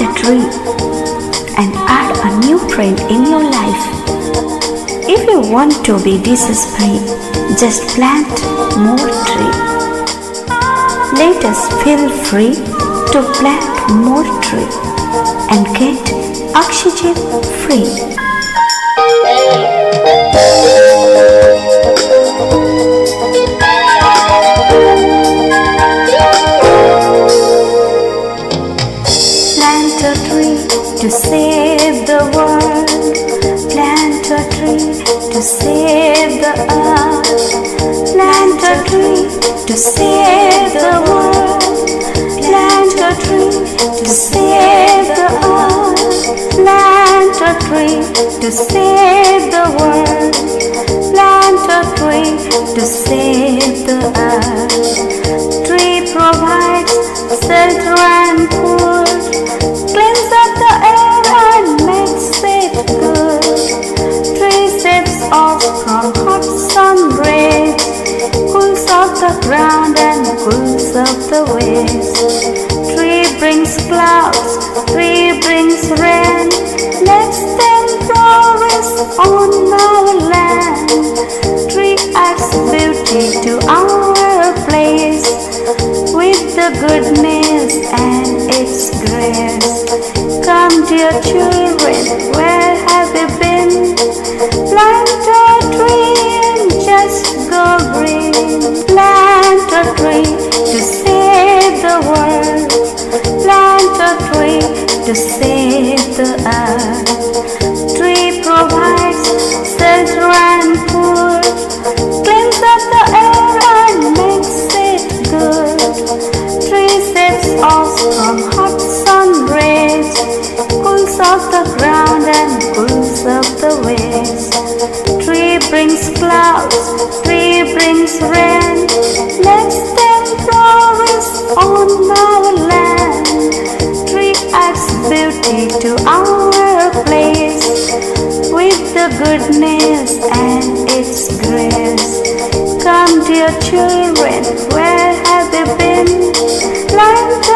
a tree and add a new friend in your life. If you want to be disease-free, just plant more tree. Let us feel free to plant more tree and get oxygen free. Plant a tree to save the world. Plant a tree to save the earth. Plant a tree to save the world. Plant a tree to save the earth. Plant a tree to save the world. Plant a tree to save the earth. Tree provides shelter and food, cleans up the air and makes it good. Tree saves us from hot sun rays, cools off the ground and cools up the waves. Tree brings clouds, tree brings rain, lets them flourish on our land. Tree adds beauty to our place with the goodness and its grace. Come dear children, where have you been? Plant a tree and just go green. Plant a tree to save the world. Plant a tree to save the earth. Tree provides shelter and food, cleans up the air and makes it good. Tree saves us from hot sun rays, cools off the ground and cools up the waves. Tree brings clouds, tree brings rain, lets them flourish on our land. Tree adds beauty to our place with the goodness and its grace. Come dear children, where have you been? Plant